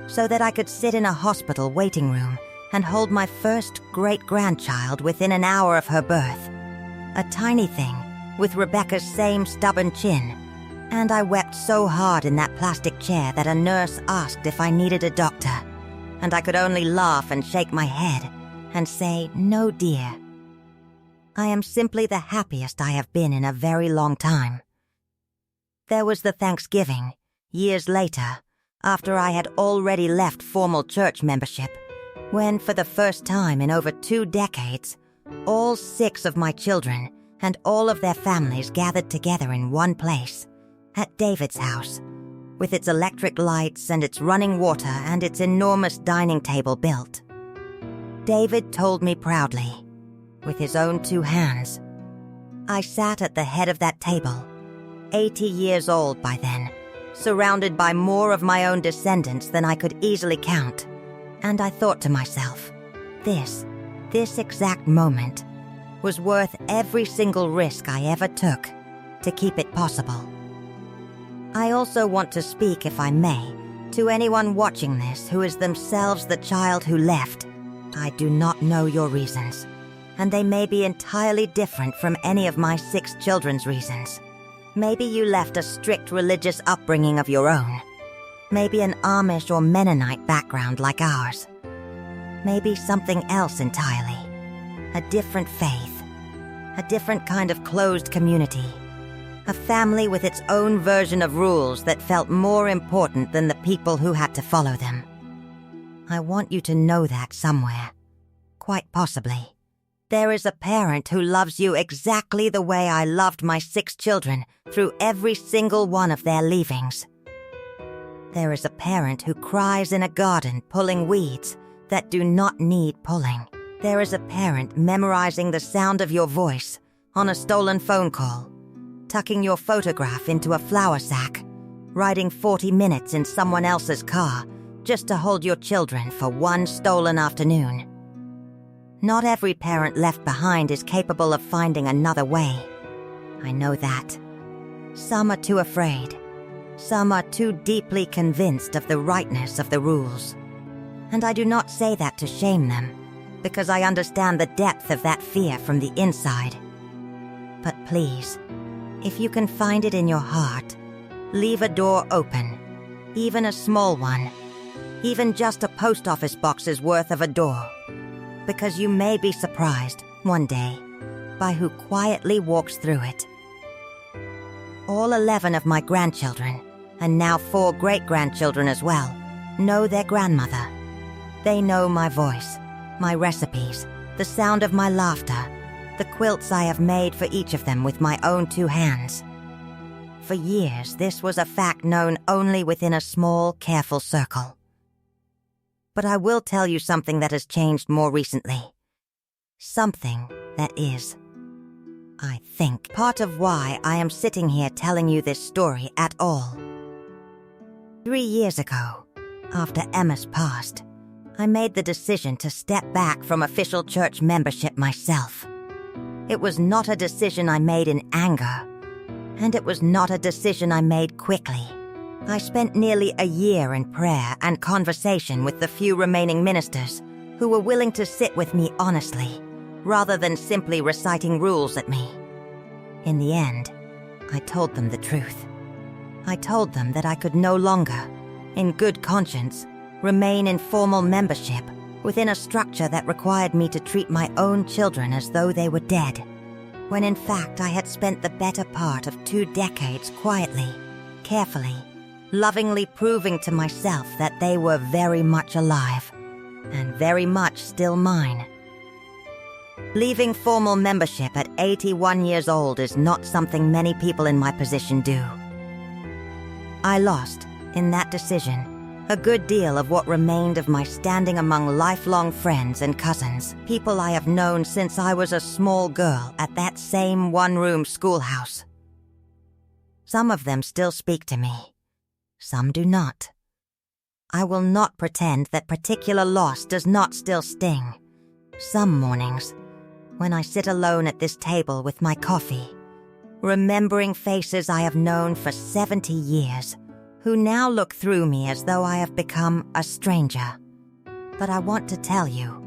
so that I could sit in a hospital waiting room and hold my first great-grandchild within an hour of her birth. A tiny thing with Rebecca's same stubborn chin, And I wept so hard in that plastic chair that a nurse asked if I needed a doctor, and I could only laugh and shake my head and say, "No, dear." I am simply the happiest I have been in a very long time. There was the Thanksgiving, years later, after I had already left formal church membership, when for the first time in over 2 decades, all 6 of my children and all of their families gathered together in one place, at David's house, with its electric lights and its running water and its enormous dining table built. David told me proudly, with his own 2 hands. I sat at the head of that table, 80 years old by then, surrounded by more of my own descendants than I could easily count, and I thought to myself, this exact moment was worth every single risk I ever took to keep it possible. I also want to speak, if I may, to anyone watching this who is themselves the child who left. I do not know your reasons, and they may be entirely different from any of my 6 children's reasons. Maybe you left a strict religious upbringing of your own. Maybe an Amish or Mennonite background like ours. Maybe something else entirely. A different faith. A different kind of closed community. A family with its own version of rules that felt more important than the people who had to follow them. I want you to know that somewhere. Quite possibly. There is a parent who loves you exactly the way I loved my 6 children through every single one of their leavings. There is a parent who cries in a garden pulling weeds that do not need pulling. There is a parent memorizing the sound of your voice on a stolen phone call, tucking your photograph into a flour sack, riding 40 minutes in someone else's car just to hold your children for one stolen afternoon. Not every parent left behind is capable of finding another way. I know that. Some are too afraid. Some are too deeply convinced of the rightness of the rules. And I do not say that to shame them, because I understand the depth of that fear from the inside. But please, if you can find it in your heart, leave a door open, even a small one, even just a post office box's worth of a door, because you may be surprised, one day, by who quietly walks through it. All 11 of my grandchildren, and now 4 great-grandchildren as well, know their grandmother. They know my voice, my recipes, the sound of my laughter, the quilts I have made for each of them with my own 2 hands. For years, this was a fact known only within a small, careful circle. But I will tell you something that has changed more recently. Something that is, I think, part of why I am sitting here telling you this story at all. 3 years ago, after Emma's passed, I made the decision to step back from official church membership myself. It was not a decision I made in anger, and it was not a decision I made quickly. I spent nearly a year in prayer and conversation with the few remaining ministers who were willing to sit with me honestly, rather than simply reciting rules at me. In the end, I told them the truth. I told them that I could no longer, in good conscience, remain in formal membership within a structure that required me to treat my own children as though they were dead, when in fact I had spent the better part of 2 decades quietly, carefully, lovingly proving to myself that they were very much alive, and very much still mine. Leaving formal membership at 81 years old is not something many people in my position do. I lost, in that decision, a good deal of what remained of my standing among lifelong friends and cousins, people I have known since I was a small girl at that same one-room schoolhouse. Some of them still speak to me. Some do not. I will not pretend that particular loss does not still sting. Some mornings, when I sit alone at this table with my coffee, remembering faces I have known for 70 years, who now look through me as though I have become a stranger. But I want to tell you,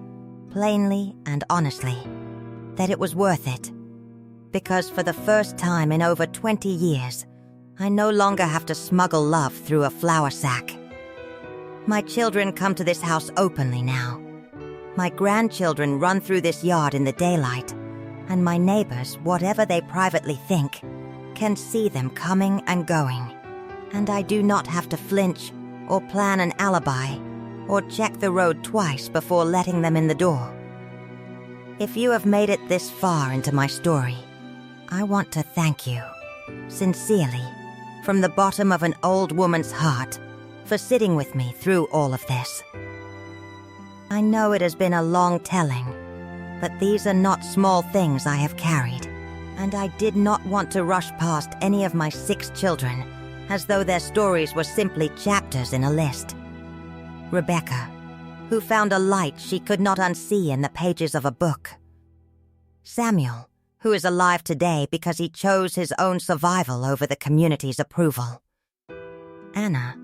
plainly and honestly, that it was worth it. Because for the first time in over 20 years, I no longer have to smuggle love through a flour sack. My children come to this house openly now. My grandchildren run through this yard in the daylight, and my neighbors, whatever they privately think, can see them coming and going. And I do not have to flinch or plan an alibi or check the road twice before letting them in the door. If you have made it this far into my story, I want to thank you, sincerely, from the bottom of an old woman's heart, for sitting with me through all of this. I know it has been a long telling, but these are not small things I have carried, and I did not want to rush past any of my 6 children as though their stories were simply chapters in a list. Rebecca, who found a light she could not unsee in the pages of a book. Samuel, who is alive today because he chose his own survival over the community's approval. Anna,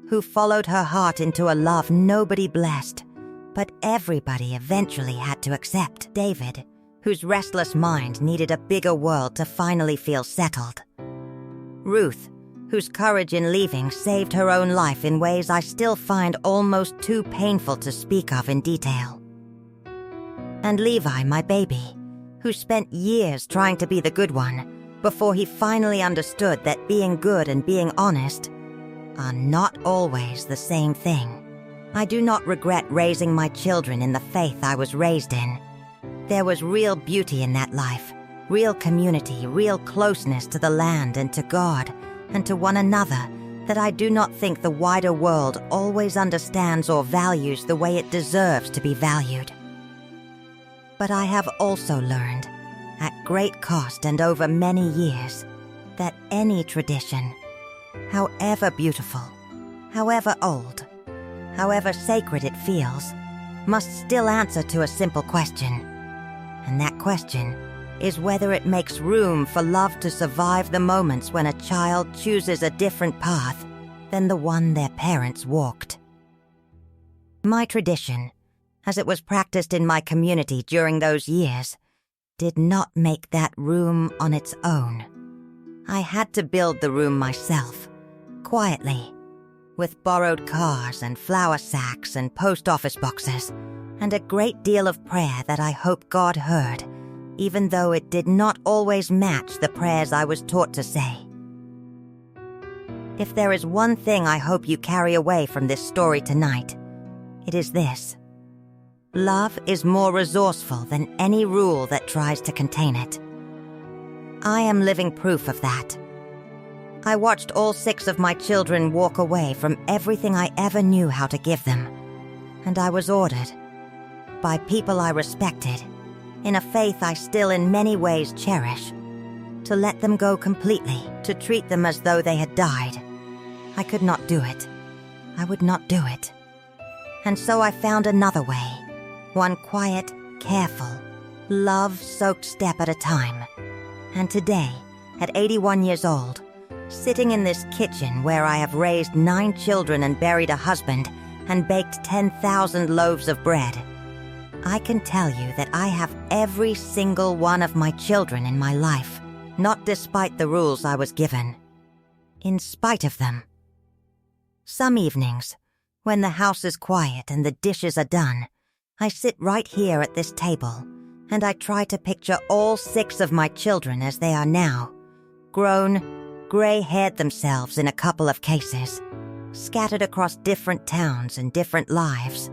who followed her heart into a love nobody blessed, but everybody eventually had to accept. David, whose restless mind needed a bigger world to finally feel settled. Ruth, whose courage in leaving saved her own life in ways I still find almost too painful to speak of in detail. And Levi, my baby, who spent years trying to be the good one before he finally understood that being good and being honest are not always the same thing. I do not regret raising my children in the faith I was raised in. There was real beauty in that life, real community, real closeness to the land and to God and to one another that I do not think the wider world always understands or values the way it deserves to be valued. But I have also learned, at great cost and over many years, that any tradition, however beautiful, however old, however sacred it feels, must still answer to a simple question. And that question is whether it makes room for love to survive the moments when a child chooses a different path than the one their parents walked. My tradition, as it was practiced in my community during those years, did not make that room on its own. I had to build the room myself, quietly, with borrowed cars and flour sacks and post office boxes, and a great deal of prayer that I hope God heard, even though it did not always match the prayers I was taught to say. If there is one thing I hope you carry away from this story tonight, it is this. Love is more resourceful than any rule that tries to contain it. I am living proof of that. I watched all 6 of my children walk away from everything I ever knew how to give them, and I was ordered, by people I respected, in a faith I still in many ways cherish, to let them go completely, to treat them as though they had died. I could not do it. I would not do it. And so I found another way, one quiet, careful, love-soaked step at a time. And today, at 81 years old, sitting in this kitchen where I have raised 9 children and buried a husband and baked 10,000 loaves of bread, I can tell you that I have every single one of my children in my life, not despite the rules I was given, in spite of them. Some evenings, when the house is quiet and the dishes are done, I sit right here at this table and I try to picture all 6 of my children as they are now, grown, gray-haired themselves in a couple of cases, scattered across different towns and different lives.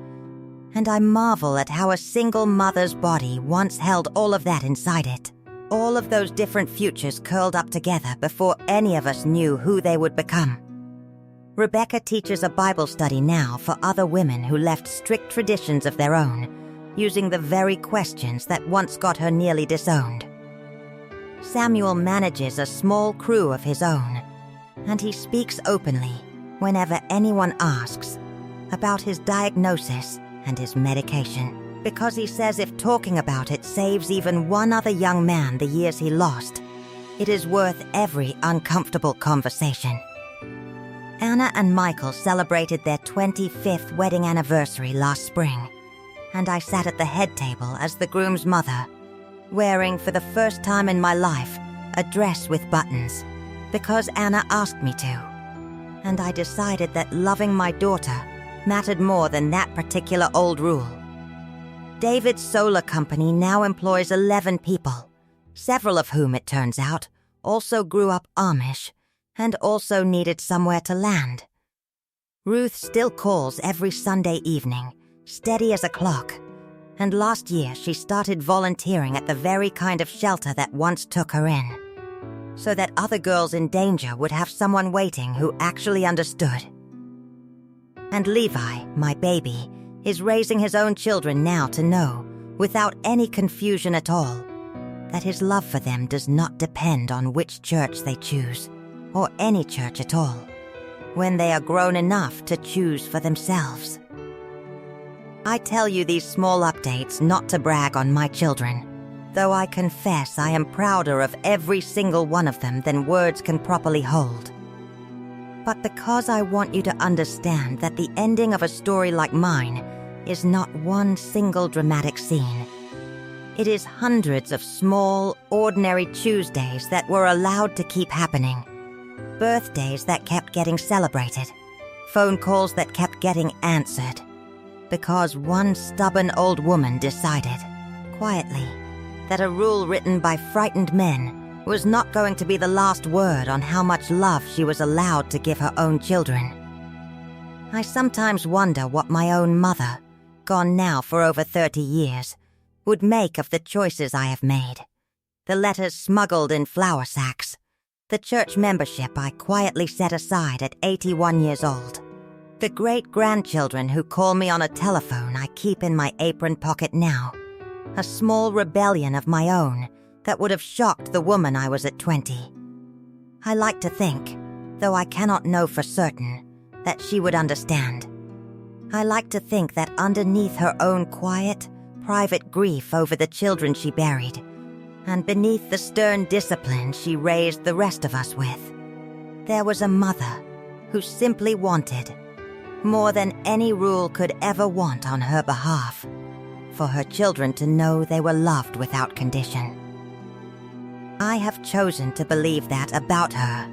And I marvel at how a single mother's body once held all of that inside it, all of those different futures curled up together before any of us knew who they would become. Rebecca teaches a Bible study now for other women who left strict traditions of their own, using the very questions that once got her nearly disowned. Samuel manages a small crew of his own, and he speaks openly, whenever anyone asks, about his diagnosis and his medication, because he says if talking about it saves even one other young man the years he lost, it is worth every uncomfortable conversation. Anna and Michael celebrated their 25th wedding anniversary last spring, and I sat at the head table as the groom's mother, wearing for the first time in my life a dress with buttons, because Anna asked me to, and I decided that loving my daughter mattered more than that particular old rule. David's solar company now employs 11 people, several of whom, it turns out, also grew up Amish and also needed somewhere to land. Ruth still calls every Sunday evening, steady as a clock, and last year she started volunteering at the very kind of shelter that once took her in, so that other girls in danger would have someone waiting who actually understood. And Levi, my baby, is raising his own children now to know, without any confusion at all, that his love for them does not depend on which church they choose, or any church at all, when they are grown enough to choose for themselves. I tell you these small updates not to brag on my children, though I confess I am prouder of every single one of them than words can properly hold. But because I want you to understand that the ending of a story like mine is not one single dramatic scene. It is hundreds of small, ordinary Tuesdays that were allowed to keep happening. Birthdays that kept getting celebrated. Phone calls that kept getting answered. Because one stubborn old woman decided, quietly, that a rule written by frightened men was not going to be the last word on how much love she was allowed to give her own children. I sometimes wonder what my own mother, gone now for over 30 years, would make of the choices I have made. The letters smuggled in flour sacks. The church membership I quietly set aside at 81 years old. The great-grandchildren who call me on a telephone I keep in my apron pocket now. A small rebellion of my own that would have shocked the woman I was at 20. I like to think, though I cannot know for certain, that she would understand. I like to think that underneath her own quiet, private grief over the children she buried, and beneath the stern discipline she raised the rest of us with, there was a mother who simply wanted, more than any rule could ever want on her behalf, for her children to know they were loved without condition. I have chosen to believe that about her,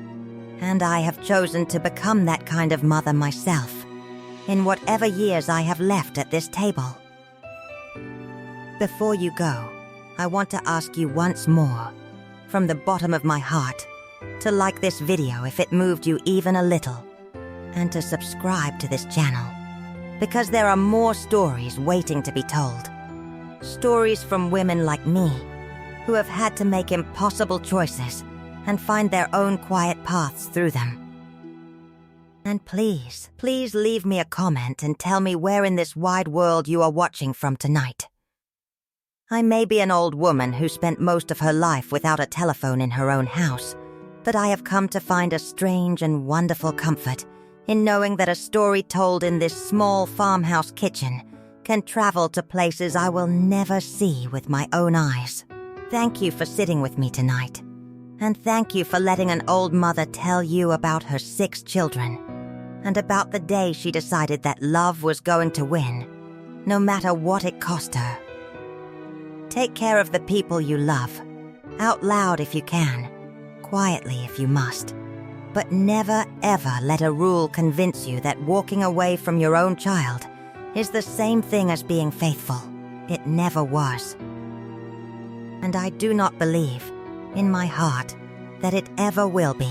and I have chosen to become that kind of mother myself, in whatever years I have left at this table. Before you go, I want to ask you once more, from the bottom of my heart, to like this video if it moved you even a little, and to subscribe to this channel, because there are more stories waiting to be told. Stories from women like me, who have had to make impossible choices and find their own quiet paths through them. And please leave me a comment and tell me where in this wide world you are watching from tonight. I may be an old woman who spent most of her life without a telephone in her own house, but I have come to find a strange and wonderful comfort in knowing that a story told in this small farmhouse kitchen can travel to places I will never see with my own eyes. Thank you for sitting with me tonight, and thank you for letting an old mother tell you about her 6 children, and about the day she decided that love was going to win, no matter what it cost her. Take care of the people you love, out loud if you can, quietly if you must, but never ever let a rule convince you that walking away from your own child is the same thing as being faithful. It never was. And I do not believe, in my heart, that it ever will be.